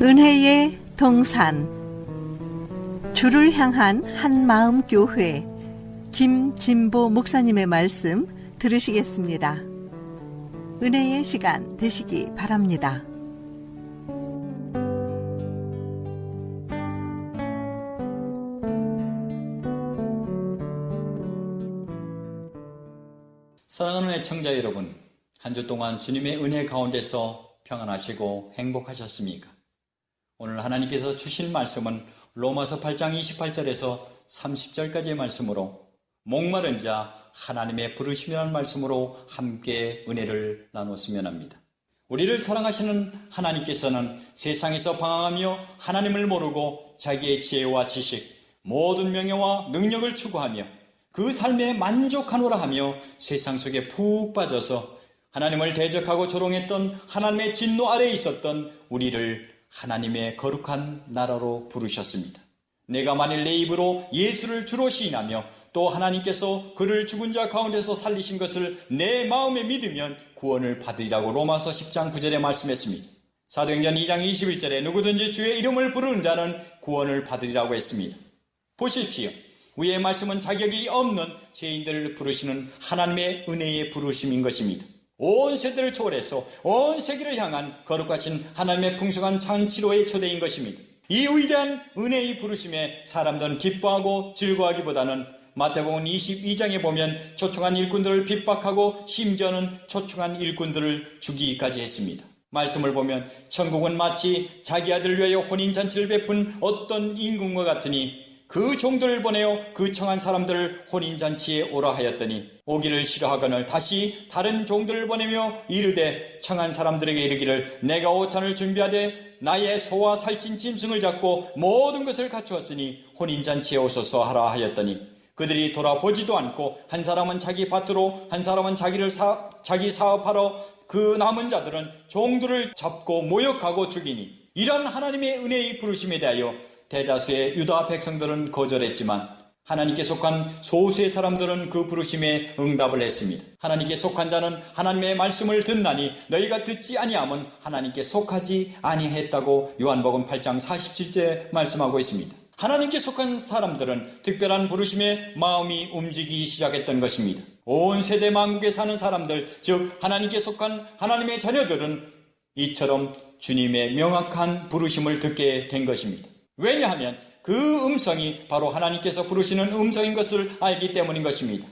은혜의 동산 주를 향한 한마음 교회 김진보 목사님의 말씀 들으시겠습니다. 은혜의 시간 되시기 바랍니다. 사랑하는 애청자 여러분, 한 주 동안 주님의 은혜 가운데서 평안하시고 행복하셨습니까? 오늘 하나님께서 주신 말씀은 로마서 8장 28절에서 30절까지의 말씀으로 목마른 자 하나님의 부르심이라는 말씀으로 함께 은혜를 나눴으면 합니다. 우리를 사랑하시는 하나님께서는 세상에서 방황하며 하나님을 모르고 자기의 지혜와 지식, 모든 명예와 능력을 추구하며 그 삶에 만족하노라 하며 세상 속에 푹 빠져서 하나님을 대적하고 조롱했던 하나님의 진노 아래에 있었던 우리를 하나님의 거룩한 나라로 부르셨습니다. 내가 만일 내 입으로 예수를 주로 시인하며 또 하나님께서 그를 죽은 자 가운데서 살리신 것을 내 마음에 믿으면 구원을 받으리라고 로마서 10장 9절에 말씀했습니다. 사도행전 2장 21절에 누구든지 주의 이름을 부르는 자는 구원을 받으리라고 했습니다. 보십시오. 위의 말씀은 자격이 없는 죄인들을 부르시는 하나님의 은혜의 부르심인 것입니다. 온 세대를 초월해서 온 세계를 향한 거룩하신 하나님의 풍성한 잔치로의 초대인 것입니다. 이 위대한 은혜의 부르심에 사람들은 기뻐하고 즐거워하기보다는 마태복음 22장에 보면 초청한 일꾼들을 핍박하고 심지어는 초청한 일꾼들을 죽이기까지 했습니다. 말씀을 보면 천국은 마치 자기 아들을 위하여 혼인잔치를 베푼 어떤 임금과 같으니 그 종들을 보내어 그 청한 사람들을 혼인잔치에 오라 하였더니 오기를 싫어하거늘 다시 다른 종들을 보내며 이르되 청한 사람들에게 이르기를 내가 오찬을 준비하되 나의 소와 살찐 짐승을 잡고 모든 것을 갖추었으니 혼인잔치에 오소서 하라 하였더니 그들이 돌아보지도 않고 한 사람은 자기 밭으로 한 사람은 자기 사업하러 그 남은 자들은 종들을 잡고 모욕하고 죽이니 이런 하나님의 은혜의 부르심에 대하여 대다수의 유다 백성들은 거절했지만 하나님께 속한 소수의 사람들은 그 부르심에 응답을 했습니다. 하나님께 속한 자는 하나님의 말씀을 듣나니 너희가 듣지 아니함은 하나님께 속하지 아니했다고 요한복음 8장 47절에 말씀하고 있습니다. 하나님께 속한 사람들은 특별한 부르심에 마음이 움직이기 시작했던 것입니다. 온 세대 만국에 사는 사람들, 즉 하나님께 속한 하나님의 자녀들은 이처럼 주님의 명확한 부르심을 듣게 된 것입니다. 왜냐하면 그 음성이 바로 하나님께서 부르시는 음성인 것을 알기 때문인 것입니다.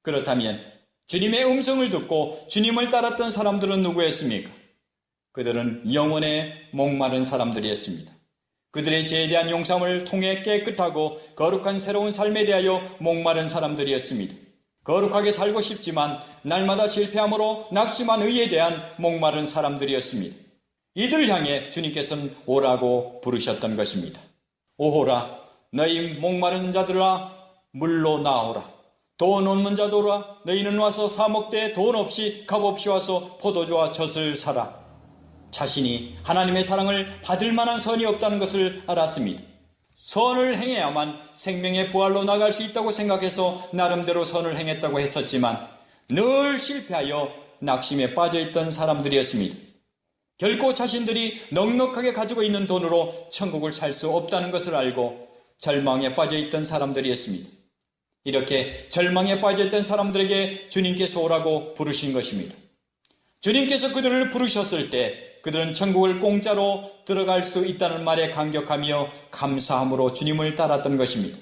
그렇다면 주님의 음성을 듣고 주님을 따랐던 사람들은 누구였습니까? 그들은 영혼에 목마른 사람들이었습니다. 그들의 죄에 대한 용서함을 통해 깨끗하고 거룩한 새로운 삶에 대하여 목마른 사람들이었습니다. 거룩하게 살고 싶지만 날마다 실패함으로 낙심한 의에 대한 목마른 사람들이었습니다. 이들을 향해 주님께서는 오라고 부르셨던 것입니다. 오호라 너희 목마른 자들아 물로 나오라. 돈 없는 자들아 너희는 와서 사목대에 돈 없이 값없이 와서 포도주와 젖을 사라. 자신이 하나님의 사랑을 받을 만한 선이 없다는 것을 알았습니다. 선을 행해야만 생명의 부활로 나갈 수 있다고 생각해서 나름대로 선을 행했다고 했었지만 늘 실패하여 낙심에 빠져있던 사람들이었습니다. 결코 자신들이 넉넉하게 가지고 있는 돈으로 천국을 살 수 없다는 것을 알고 절망에 빠져있던 사람들이었습니다. 이렇게 절망에 빠져있던 사람들에게 주님께서 오라고 부르신 것입니다. 주님께서 그들을 부르셨을 때 그들은 천국을 공짜로 들어갈 수 있다는 말에 감격하며 감사함으로 주님을 따랐던 것입니다.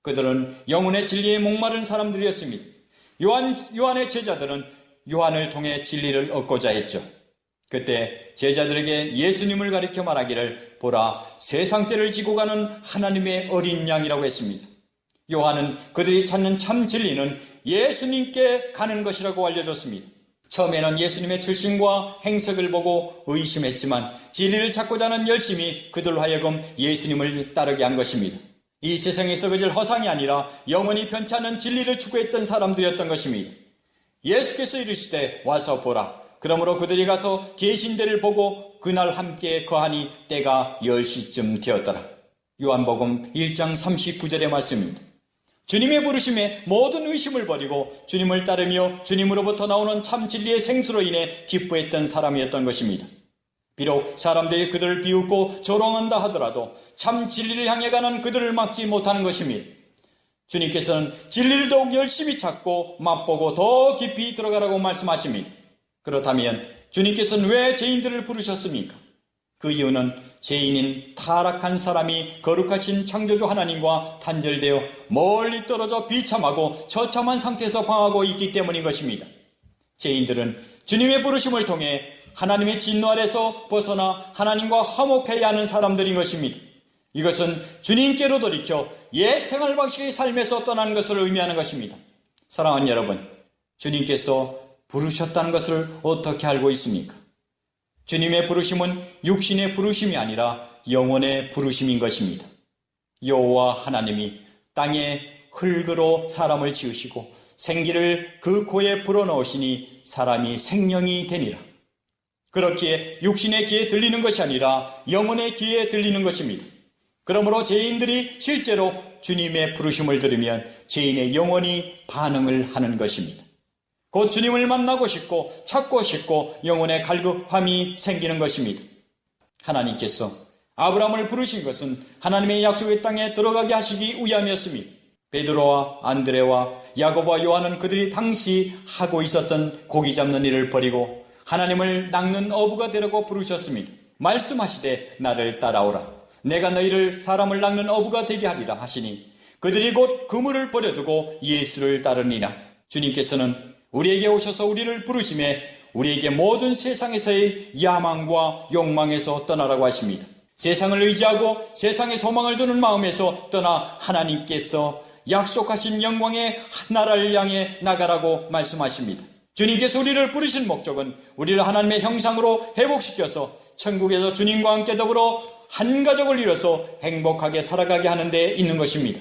그들은 영혼의 진리에 목마른 사람들이었습니다. 요한의 제자들은 요한을 통해 진리를 얻고자 했죠. 그때 제자들에게 예수님을 가리켜 말하기를 보라 세상 죄를 지고 가는 하나님의 어린 양이라고 했습니다. 요한은 그들이 찾는 참 진리는 예수님께 가는 것이라고 알려줬습니다. 처음에는 예수님의 출신과 행색을 보고 의심했지만 진리를 찾고자 하는 열심이 그들로 하여금 예수님을 따르게 한 것입니다. 이 세상에서 그저 허상이 아니라 영원히 변치 않는 진리를 추구했던 사람들이었던 것입니다. 예수께서 이르시되 와서 보라. 그러므로 그들이 가서 계신 데를 보고 그날 함께 거하니 때가 10시쯤 되었더라. 요한복음 1장 39절의 말씀입니다. 주님의 부르심에 모든 의심을 버리고 주님을 따르며 주님으로부터 나오는 참 진리의 생수로 인해 기뻐했던 사람이었던 것입니다. 비록 사람들이 그들을 비웃고 조롱한다 하더라도 참 진리를 향해 가는 그들을 막지 못하는 것입니다. 주님께서는 진리를 더욱 열심히 찾고 맛보고 더 깊이 들어가라고 말씀하십니다. 그렇다면 주님께서는 왜 죄인들을 부르셨습니까? 그 이유는 죄인인 타락한 사람이 거룩하신 창조주 하나님과 단절되어 멀리 떨어져 비참하고 처참한 상태에서 방하고 있기 때문인 것입니다. 죄인들은 주님의 부르심을 통해 하나님의 진노 아래서 벗어나 하나님과 화목해야 하는 사람들인 것입니다. 이것은 주님께로 돌이켜 옛 생활 방식의 삶에서 떠나는 것을 의미하는 것입니다. 사랑하는 여러분, 주님께서 부르셨다는 것을 어떻게 알고 있습니까? 주님의 부르심은 육신의 부르심이 아니라 영혼의 부르심인 것입니다. 여호와 하나님이 땅에 흙으로 사람을 지으시고 생기를 그 코에 불어넣으시니 사람이 생명이 되니라. 그렇기에 육신의 귀에 들리는 것이 아니라 영혼의 귀에 들리는 것입니다. 그러므로 죄인들이 실제로 주님의 부르심을 들으면 죄인의 영혼이 반응을 하는 것입니다. 곧 주님을 만나고 싶고 찾고 싶고 영혼의 갈급함이 생기는 것입니다. 하나님께서 아브라함을 부르신 것은 하나님의 약속의 땅에 들어가게 하시기 위함이었습니다. 베드로와 안드레와 야고보와 요한은 그들이 당시 하고 있었던 고기 잡는 일을 버리고 하나님을 낚는 어부가 되라고 부르셨습니다. 말씀하시되 나를 따라오라. 내가 너희를 사람을 낚는 어부가 되게 하리라 하시니 그들이 곧 그물을 버려두고 예수를 따르니라. 주님께서는 우리에게 오셔서 우리를 부르심에 우리에게 모든 세상에서의 야망과 욕망에서 떠나라고 하십니다. 세상을 의지하고 세상의 소망을 두는 마음에서 떠나 하나님께서 약속하신 영광의 나라를 향해 나가라고 말씀하십니다. 주님께서 우리를 부르신 목적은 우리를 하나님의 형상으로 회복시켜서 천국에서 주님과 함께 더불어 한 가족을 이뤄서 행복하게 살아가게 하는 데 있는 것입니다.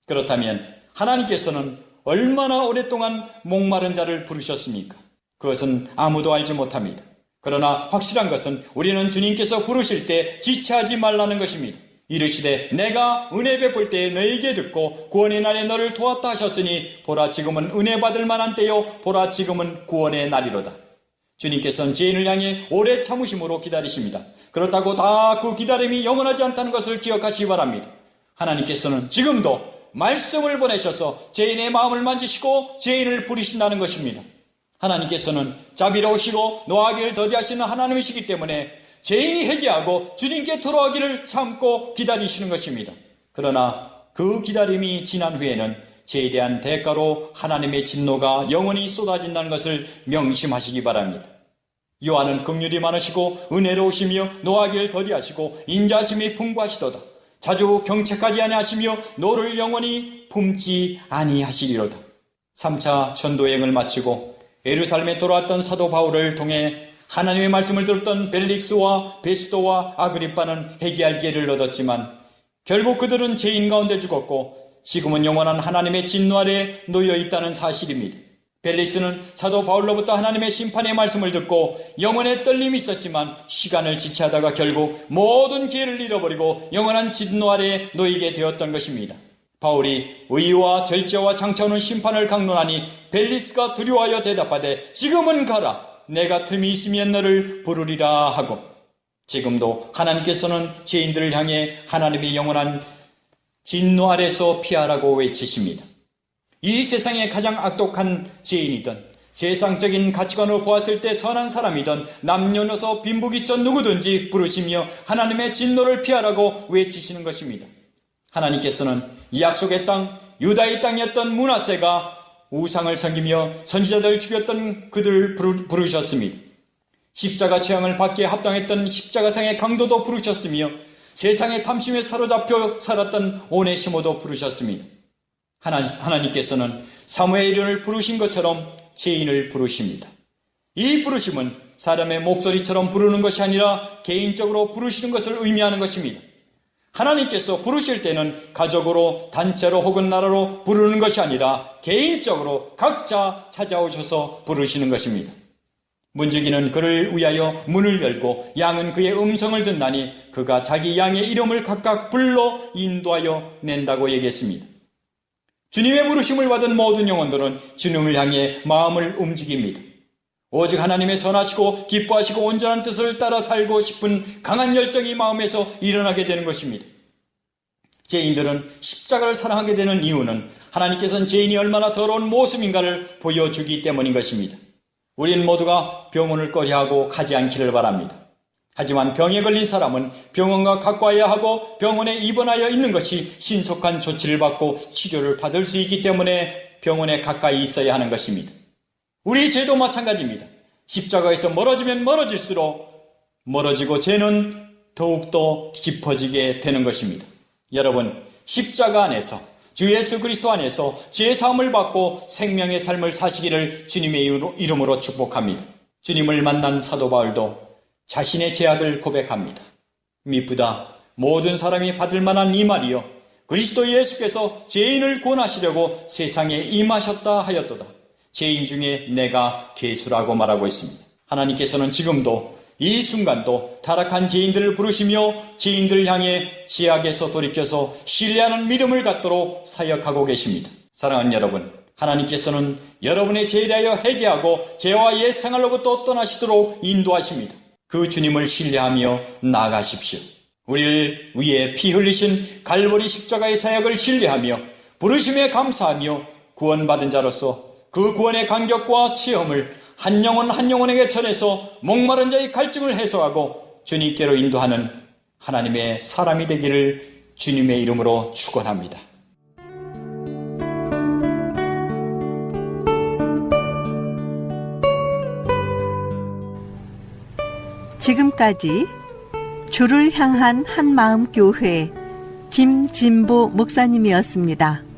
그렇다면 하나님께서는 얼마나 오랫동안 목마른 자를 부르셨습니까? 그것은 아무도 알지 못합니다. 그러나 확실한 것은 우리는 주님께서 부르실 때 지체하지 말라는 것입니다. 이르시되 내가 은혜 베풀 때에 너에게 듣고 구원의 날에 너를 도왔다 하셨으니 보라 지금은 은혜 받을 만한 때요 보라 지금은 구원의 날이로다. 주님께서는 죄인을 향해 오래 참으심으로 기다리십니다. 그렇다고 다 그 기다림이 영원하지 않다는 것을 기억하시기 바랍니다. 하나님께서는 지금도 말씀을 보내셔서 죄인의 마음을 만지시고 죄인을 부르신다는 것입니다. 하나님께서는 자비로우시고 노하기를 더디하시는 하나님이시기 때문에 죄인이 회개하고 주님께 돌아오기를 참고 기다리시는 것입니다. 그러나 그 기다림이 지난 후에는 죄에 대한 대가로 하나님의 진노가 영원히 쏟아진다는 것을 명심하시기 바랍니다. 요한은 긍휼이 많으시고 은혜로우시며 노하기를 더디하시고 인자하심이 풍부하시도다. 자주 경책하지 아니하시며 노를 영원히 품지 아니하시리로다. 3차 전도여행을 마치고 예루살렘에 돌아왔던 사도 바울을 통해 하나님의 말씀을 들었던 벨릭스와 베스도와 아그리빠는 회개할 기회를 얻었지만 결국 그들은 죄인 가운데 죽었고 지금은 영원한 하나님의 진노 아래 놓여 있다는 사실입니다. 벨릭스는 사도 바울로부터 하나님의 심판의 말씀을 듣고 영혼의 떨림이 있었지만 시간을 지체하다가 결국 모든 기회를 잃어버리고 영원한 진노 아래 놓이게 되었던 것입니다. 바울이 의와 절제와 장차오는 심판을 강론하니 벨릭스가 두려워하여 대답하되 지금은 가라. 내가 틈이 있으면 너를 부르리라 하고 지금도 하나님께서는 죄인들을 향해 하나님의 영원한 진노 아래서 피하라고 외치십니다. 이 세상의 가장 악독한 죄인이든 세상적인 가치관으로 보았을 때 선한 사람이든 남녀노소 빈부귀천 누구든지 부르시며 하나님의 진노를 피하라고 외치시는 것입니다. 하나님께서는 이 약속의 땅 유다의 땅이었던 므낫세가 우상을 섬기며 선지자들을 죽였던 그들을 부르셨습니다. 십자가 재앙을 받기에 합당했던 십자가상의 강도도 부르셨으며 세상의 탐심에 사로잡혀 살았던 오네시모도 부르셨습니다. 하나님께서는 사무엘을 부르신 것처럼 죄인을 부르십니다. 이 부르심은 사람의 목소리처럼 부르는 것이 아니라 개인적으로 부르시는 것을 의미하는 것입니다. 하나님께서 부르실 때는 가족으로 단체로 혹은 나라로 부르는 것이 아니라 개인적으로 각자 찾아오셔서 부르시는 것입니다. 문지기는 그를 위하여 문을 열고 양은 그의 음성을 듣나니 그가 자기 양의 이름을 각각 불러 인도하여 낸다고 얘기했습니다. 주님의 부르심을 받은 모든 영혼들은 주님을 향해 마음을 움직입니다. 오직 하나님의 선하시고 기뻐하시고 온전한 뜻을 따라 살고 싶은 강한 열정이 마음에서 일어나게 되는 것입니다. 죄인들은 십자가를 사랑하게 되는 이유는 하나님께서는 죄인이 얼마나 더러운 모습인가를 보여주기 때문인 것입니다. 우리는 모두가 병원을 꺼려하고 가지 않기를 바랍니다. 하지만 병에 걸린 사람은 병원과 가까워야 하고 병원에 입원하여 있는 것이 신속한 조치를 받고 치료를 받을 수 있기 때문에 병원에 가까이 있어야 하는 것입니다. 우리 죄도 마찬가지입니다. 십자가에서 멀어지면 멀어질수록 멀어지고 죄는 더욱더 깊어지게 되는 것입니다. 여러분, 십자가 안에서 주 예수 그리스도 안에서 죄 사함을 받고 생명의 삶을 사시기를 주님의 이름으로 축복합니다. 주님을 만난 사도 바울도 자신의 죄악을 고백합니다. 미쁘다 모든 사람이 받을 만한 이 말이요 그리스도 예수께서 죄인을 구원하시려고 세상에 임하셨다 하였도다. 죄인 중에 내가 괴수라고 말하고 있습니다. 하나님께서는 지금도 이 순간도 타락한 죄인들을 부르시며 죄인들 향해 죄악에서 돌이켜서 신뢰하는 믿음을 갖도록 사역하고 계십니다. 사랑하는 여러분, 하나님께서는 여러분의 죄에 대하여 회개하고 죄와 옛 생활로부터 떠나시도록 인도하십니다. 그 주님을 신뢰하며 나아가십시오. 우리를 위해 피 흘리신 갈보리 십자가의 사역을 신뢰하며 부르심에 감사하며 구원받은 자로서 그 구원의 감격과 체험을 한 영혼 한 영혼에게 전해서 목마른 자의 갈증을 해소하고 주님께로 인도하는 하나님의 사람이 되기를 주님의 이름으로 축원합니다. 지금까지 주를 향한 한마음 교회 김진보 목사님이었습니다.